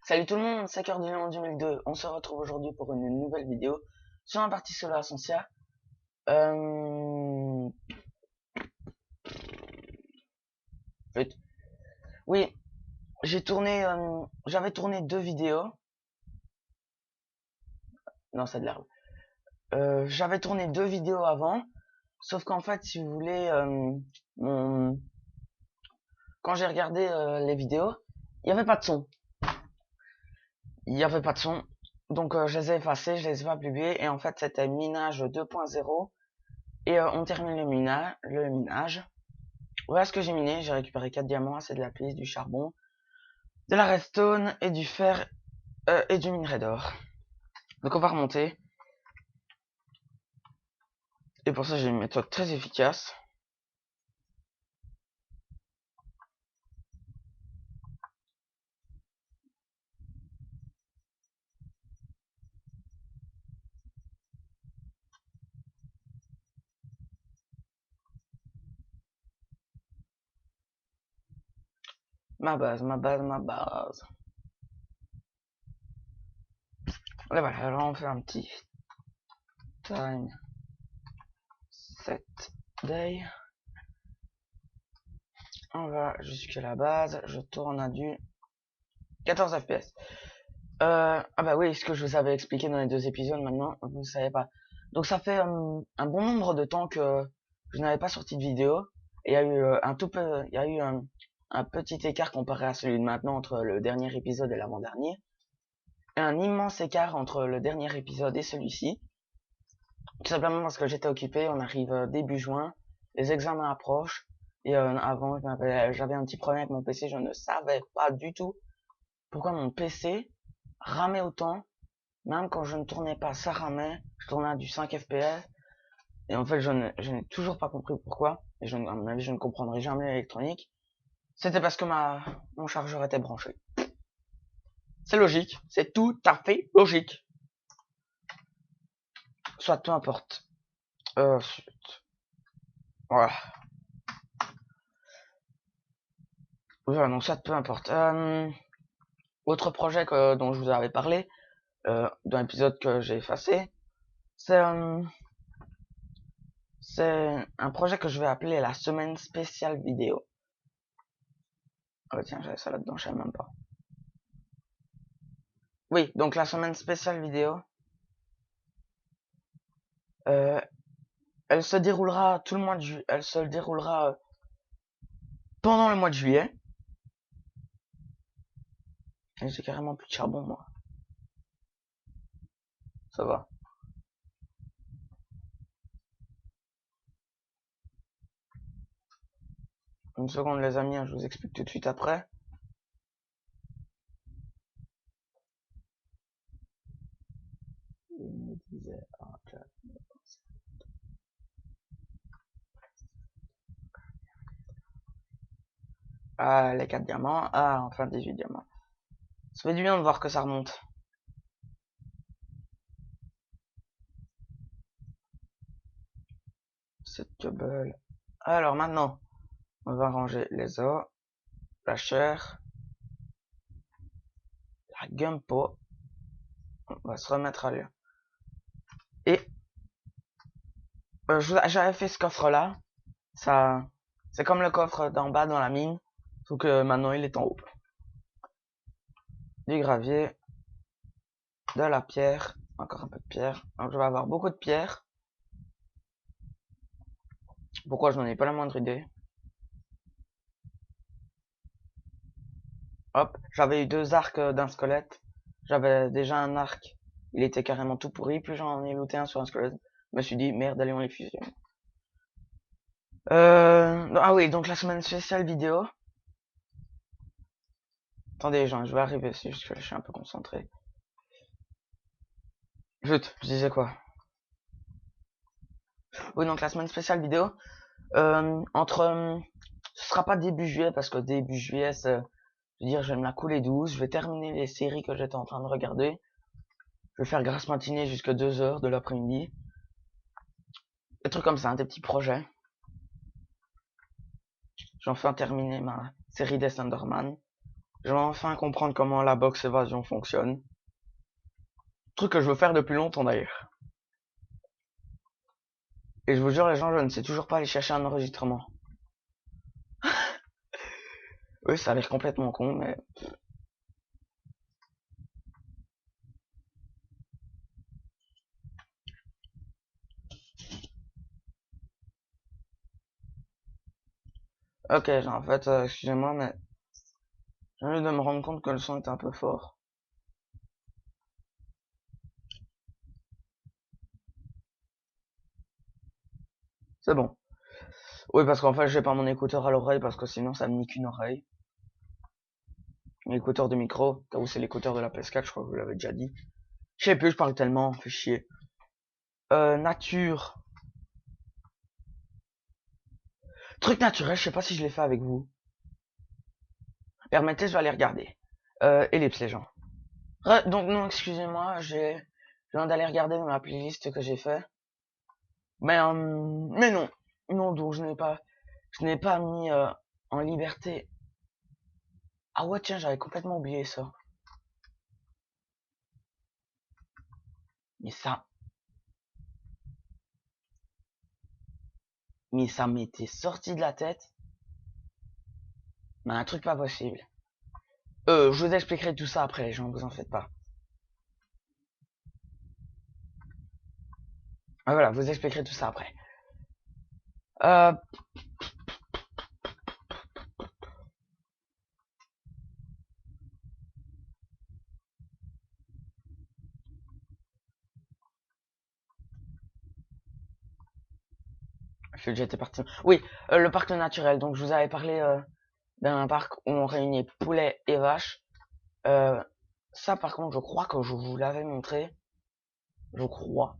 Salut tout le monde, c'est Cardinal en 2002. On se retrouve aujourd'hui pour une nouvelle vidéo sur un partie solo Ascensia. Euh... Vite. Oui, j'avais tourné deux vidéos. Non, c'est de l'herbe. J'avais tourné deux vidéos avant, sauf qu'en fait, si vous voulez, quand j'ai regardé les vidéos, il n'y avait pas de son. Il n'y avait pas de son. Donc je les ai effacés, je les ai pas publiés. Et en fait, c'était minage 2.0. Et on termine le minage. Voilà ce que j'ai miné. J'ai récupéré 4 diamants, assez de la piste, du charbon, de la redstone et du fer et du minerai d'or. Donc on va remonter. Et pour ça j'ai une méthode très efficace. Ma base. Et voilà, alors on fait un petit time set day. On va jusqu'à la base. Je tourne à du 14 fps. Ah bah oui, ce que je vous avais expliqué dans les deux épisodes, maintenant, vous ne savez pas. Donc ça fait un bon nombre de temps que je n'avais pas sorti de vidéo. Et il y a eu il y a eu un petit écart comparé à celui de maintenant entre le dernier épisode et l'avant-dernier. Et un immense écart entre le dernier épisode et celui-ci. Tout simplement parce que j'étais occupé, on arrive début juin, les examens approchent. Et avant, j'avais un petit problème avec mon PC, je ne savais pas du tout pourquoi mon PC ramait autant. Même quand je ne tournais pas, ça ramait. Je tournais à du 5 FPS. Et en fait, je n'ai toujours pas compris pourquoi. Et à mon avis, je ne comprendrai jamais l'électronique. C'était parce que mon chargeur était branché. C'est logique. C'est tout à fait logique. Soit, peu importe. Voilà. Voilà, donc soit, peu importe. Autre projet dont je vous avais parlé, dans l'épisode que j'ai effacé, c'est un projet que je vais appeler la semaine spéciale vidéo. Oh tiens, j'avais ça là-dedans, je savais même pas. Oui, donc la semaine spéciale vidéo, elle se déroulera tout le mois de juillet. Elle se déroulera pendant le mois de juillet. Et j'ai carrément plus de charbon, moi. Ça va. Une seconde, les amis, je vous explique tout de suite après. Il me disait, ah, les 4 diamants. Ah, enfin 18 diamants. Ça fait du bien de voir que ça remonte. Cette cobble. Alors maintenant, on va ranger les os, la chair, la gumpo. On va se remettre à lire. Et j'avais fait ce coffre-là. Ça, c'est comme le coffre d'en bas dans la mine, sauf que maintenant il est en haut. Du gravier, de la pierre, encore un peu de pierre. Donc je vais avoir beaucoup de pierre. Pourquoi je n'en ai pas la moindre idée. Hop, j'avais eu 2 arcs d'un squelette. J'avais déjà un arc, il était carrément tout pourri. Plus j'en ai looté un sur un squelette, je me suis dit merde, allez on les fusionne. Ah oui, donc la semaine spéciale vidéo. Attendez, je vais arriver, c'est juste que je suis un peu concentré. Zut, je disais quoi? Oui, donc la semaine spéciale vidéo. Ce sera pas début juillet, parce que début juillet, je veux dire, je vais me la couler douce. Je vais terminer les séries que j'étais en train de regarder. Je vais faire grasse matinée jusqu'à 2h de l'après-midi. Des trucs comme ça, des petits projets. J'ai enfin terminé ma série des Enderman. Je vais enfin comprendre comment la box évasion fonctionne. Truc que je veux faire depuis longtemps d'ailleurs. Et je vous jure les gens, je ne sais toujours pas aller chercher un enregistrement. Oui, ça a l'air complètement con, mais... Ok, en fait, excusez-moi, mais... J'ai envie de me rendre compte que le son est un peu fort. C'est bon. Oui, parce qu'en fait, j'ai pas mon écouteur à l'oreille, parce que sinon, ça me nique une oreille. Mon écouteur de micro, là où c'est l'écouteur de la PS4, je crois que vous l'avez déjà dit. Je sais plus, je parle tellement, fait chier. Nature. Truc naturel, je sais pas si je l'ai fait avec vous. Permettez, je vais aller regarder. Ellipse, les gens. Donc, non, excusez-moi, je viens d'aller regarder dans la playlist que j'ai fait. Mais non. Non, donc je n'ai pas mis en liberté. Ah ouais, tiens, j'avais complètement oublié ça. Mais ça, m'était sorti de la tête. Mais un truc pas possible. Je vous expliquerai tout ça après, les gens, vous en faites pas. Ah, voilà, vous expliquerai tout ça après. Euh, j'étais parti. Oui, le parc naturel. Donc, je vous avais parlé d'un parc où on réunit poulets et vaches. Euh, Ça, par contre, je crois que je vous l'avais montré. Je crois.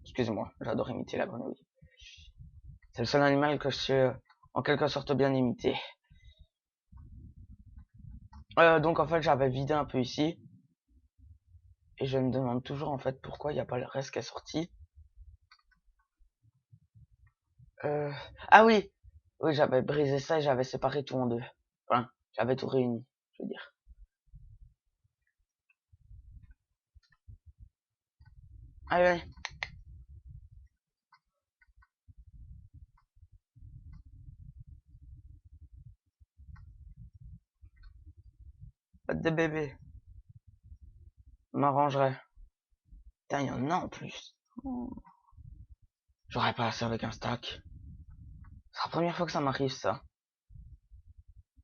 Excusez-moi, j'adore imiter la grenouille. C'est le seul animal que je sais en quelque sorte bien imiter. Donc en fait, j'avais vidé un peu ici. Et je me demande toujours en fait pourquoi il n'y a pas le reste qui est sorti. Ah oui, oui, j'avais brisé ça et j'avais séparé tout en deux. Enfin, j'avais tout réuni, je veux dire. Allez, faites des bébés. M'arrangerai. Putain, il y en a en plus. J'aurais pas assez avec un stack. C'est la première fois que ça m'arrive ça.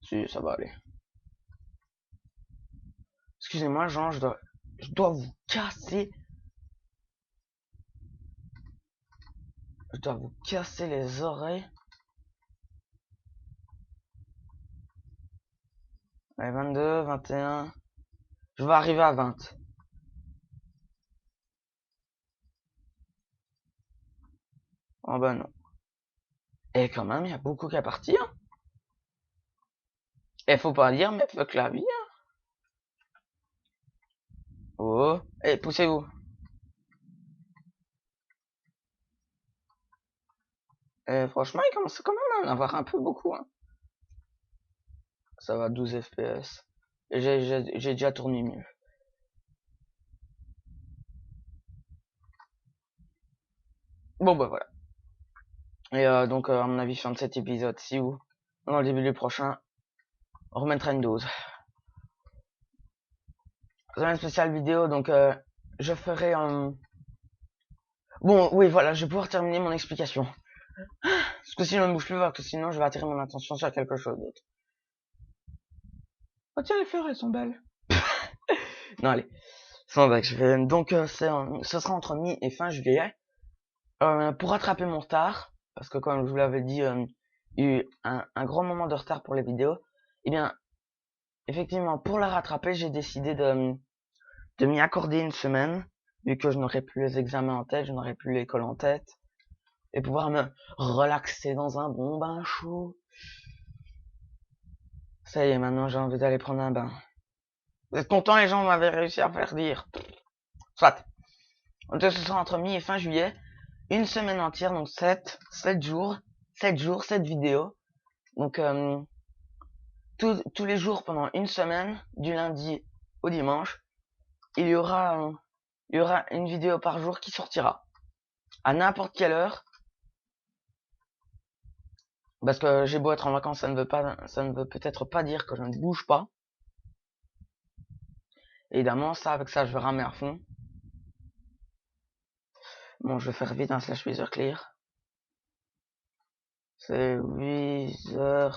Si, ça va aller. Excusez-moi, Jean, je dois vous casser. Je dois vous casser les oreilles. Allez, 22, 21. Je vais arriver à 20. Oh bah non. Et quand même, il y a beaucoup qu'à partir. Et faut pas dire, mais fuck la vie. Oh. Et poussez-vous. Et franchement, il commence quand même à en avoir un peu beaucoup. Hein. Ça va, 12 FPS. Et j'ai déjà tourné mieux. Bon bah voilà. Et donc, à mon avis, fin de cet épisode-ci ou dans le début du prochain, on remettra une 12. C'est une spéciale vidéo, donc je ferai un... Bon, oui, voilà, je vais pouvoir terminer mon explication. Parce que sinon, je ne bouge plus, parce que sinon, je vais attirer mon attention sur quelque chose d'autre. Oh tiens, les fleurs, elles sont belles. Non, allez. Sans blague, je vais... Donc, ce sera entre mi et fin juillet. Pour rattraper mon retard, parce que comme je vous l'avais dit, il y a eu un grand moment de retard pour les vidéos. Eh bien, effectivement, pour la rattraper, j'ai décidé de m'y accorder une semaine, vu que je n'aurai plus les examens en tête, je n'aurai plus l'école en tête, et pouvoir me relaxer dans un bon bain chaud. Ça y est, maintenant j'ai envie d'aller prendre un bain. Vous êtes contents, les gens m'avaient réussi à faire dire. Soit. Donc ce sera entre mi et fin juillet, une semaine entière, donc 7 jours, 7 jours, 7 vidéos. Donc, tous les jours pendant une semaine, du lundi au dimanche, il y aura une vidéo par jour qui sortira. À n'importe quelle heure. Parce que j'ai beau être en vacances, ça ne veut peut-être pas dire que je ne bouge pas. Évidemment, ça, avec ça, je vais ramer à fond. Bon, je vais faire vite un slash Wither clear. C'est Wither.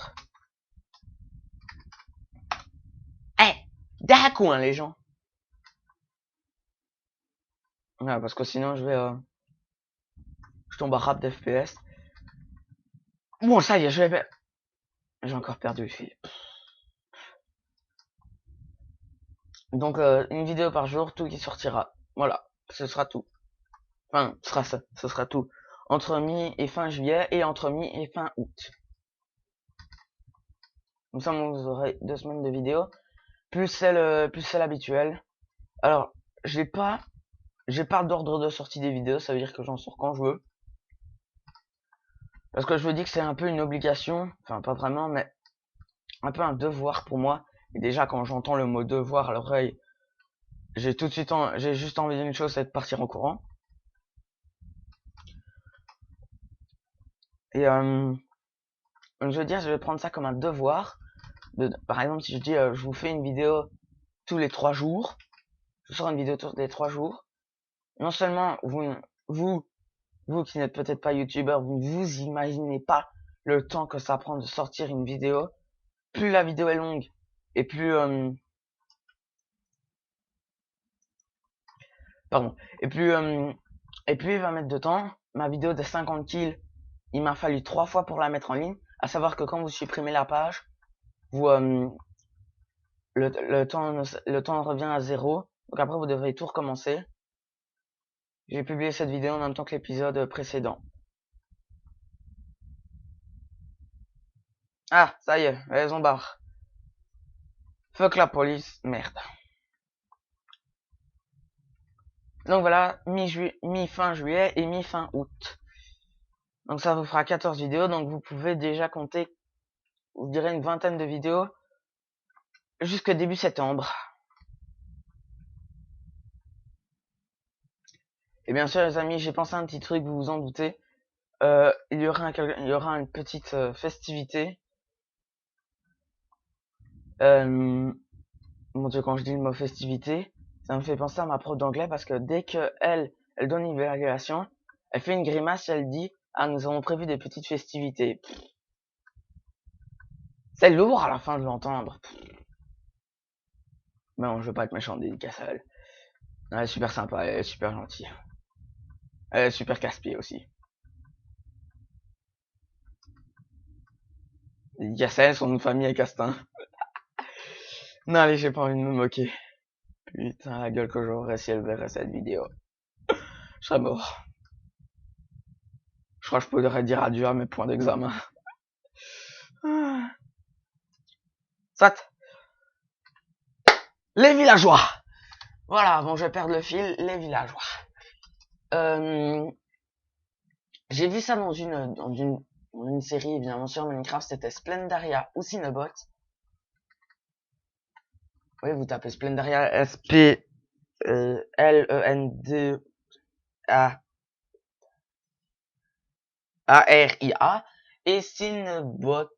Eh! D'un coup, hein, les gens. Ouais, parce que sinon, je tombe à rap d'FPS. Bon, ça y est, j'ai encore perdu le fil. Donc, une vidéo par jour, tout qui sortira. Voilà, ce sera tout. Enfin, ce sera tout. Entre mi et fin juillet et entre mi et fin août. Comme ça, vous aurez 2 semaines de vidéos. Plus celle habituelle. Alors, j'ai pas d'ordre de sortie des vidéos, ça veut dire que j'en sors quand je veux. Parce que je me dis que c'est un peu une obligation, enfin pas vraiment, mais un peu un devoir pour moi. Et déjà quand j'entends le mot devoir à l'oreille, j'ai juste envie d'une chose, c'est de partir en courant. Et je veux dire, je vais prendre ça comme un devoir. Par exemple, si je dis je vous fais une vidéo tous les 3 jours, je sors une vidéo tous les 3 jours. Non seulement vous qui n'êtes peut-être pas youtubeur, vous ne vous imaginez pas le temps que ça prend de sortir une vidéo. Plus la vidéo est longue et plus et plus il va mettre de temps. Ma vidéo de 50 kills, il m'a fallu 3 fois pour la mettre en ligne. À savoir que quand vous supprimez la page, vous le temps revient à 0. Donc après vous devrez tout recommencer. J'ai publié cette vidéo en même temps que l'épisode précédent. Ah, ça y est, raison barre. Fuck la police, merde. Donc voilà, mi-fin juillet et mi-fin août. Donc ça vous fera 14 vidéos, donc vous pouvez déjà compter, je dirais une vingtaine de vidéos jusqu'au début septembre. Et bien sûr les amis, j'ai pensé à un petit truc, vous vous en doutez. Il y aura une petite festivité. Mon Dieu, quand je dis le mot festivité, ça me fait penser à ma prof d'anglais parce que dès que elle donne une évaluation, elle fait une grimace et elle dit ah nous avons prévu des petites festivités. C'est lourd à la fin de l'entendre. Mais bon, je veux pas être méchant, dédicace à elle. Elle est super sympa, elle est super gentille. Elle est super casse-pied aussi. Dédicace à elle, son nom de famille est Castin. Non allez, j'ai pas envie de me moquer. Putain, la gueule que j'aurais si elle verrait cette vidéo. Je serais mort. Je crois que je pourrais dire adieu à mes points d'examen. Soit. Les villageois. Voilà, bon, je vais perdre le fil. Les villageois. J'ai vu ça dans une série, évidemment, sur Minecraft. C'était Splendaria ou Cinnabot. Oui, vous tapez Splendaria, Splendaria. Et Cinnabot.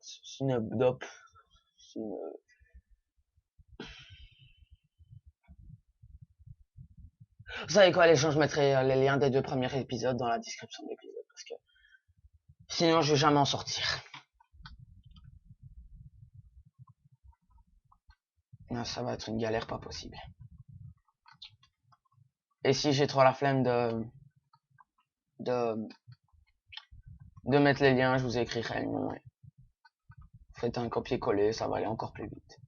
Vous savez quoi, les gens, je mettrai les liens des 2 premiers épisodes dans la description de l'épisode, parce que sinon je vais jamais en sortir. Non, ça va être une galère pas possible. Et si j'ai trop la flemme de mettre les liens, je vous écrirai le nom. Faites un copier-coller, ça va aller encore plus vite.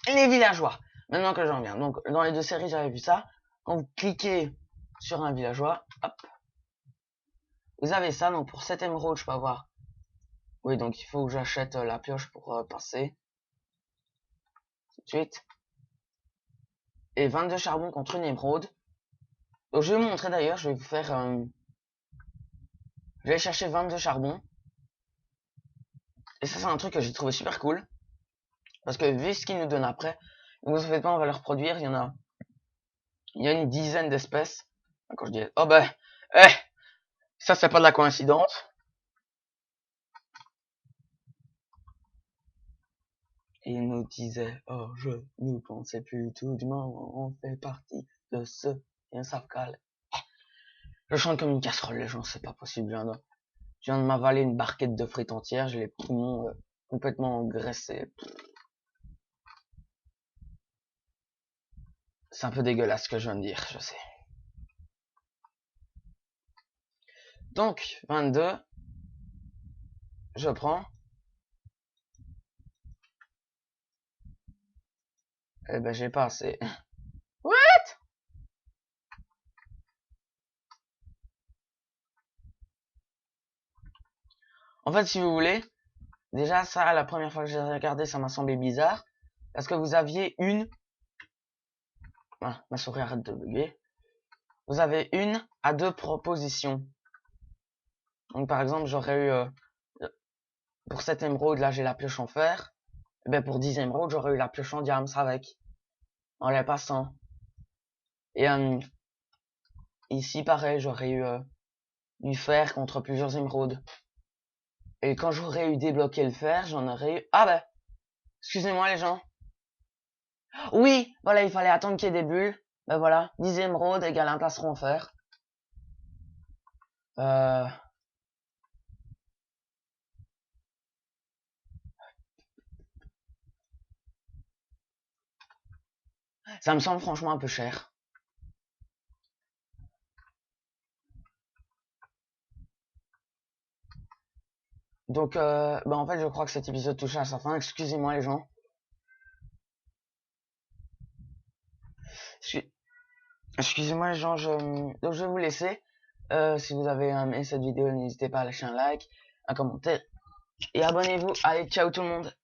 Les villageois. Maintenant que j'en viens. Donc, dans les 2 séries, j'avais vu ça. Quand vous cliquez sur un villageois, hop. Vous avez ça. Donc, pour 7 émeraudes, je peux avoir. Oui, donc il faut que j'achète la pioche pour passer. Tout de suite. Et 22 charbons contre une émeraude. Donc, je vais vous montrer d'ailleurs. Je vais vous faire Je vais chercher 22 charbons. Et ça, c'est un truc que j'ai trouvé super cool. Parce que vu ce qu'ils nous donnent après, ne vous en faites pas, on va le reproduire. Il y a une dizaine d'espèces. Quand je dis, oh ben, ça c'est pas de la coïncidence. Et il nous disait, oh, je ne pensais plus tout du monde, on fait partie de ceux qui ne savent qu'à Je chante comme une casserole, les gens, c'est pas possible. Je viens de m'avaler une barquette de frites entières, j'ai les poumons complètement engraissés. C'est un peu dégueulasse ce que je viens de dire, je sais. Donc, 22, je prends. Eh ben, j'ai pas assez. What? En fait, si vous voulez, déjà ça, la première fois que j'ai regardé, ça m'a semblé bizarre. Parce que vous aviez une... Ah, ma souris arrête de bugger. Vous avez 1 à 2 propositions. Donc par exemple, j'aurais eu... pour cette émeraude, là, j'ai la pioche en fer. Et ben pour 10 émeraudes, j'aurais eu la pioche en diamants avec. En les passant. Et ici, pareil, j'aurais eu du fer contre plusieurs émeraudes. Et quand j'aurais eu débloqué le fer, j'en aurais eu... Ah ben, excusez-moi les gens. Oui, voilà, il fallait attendre qu'il y ait des bulles. Ben voilà, 10 émeraudes égale un plastron en fer. Ça me semble franchement un peu cher. Donc, ben en fait, je crois que cet épisode touche à sa fin. Excusez-moi les gens. Excusez-moi les gens, donc je vais vous laisser. Si vous avez aimé cette vidéo, n'hésitez pas à lâcher un like, un commentaire et abonnez-vous. Allez, ciao tout le monde.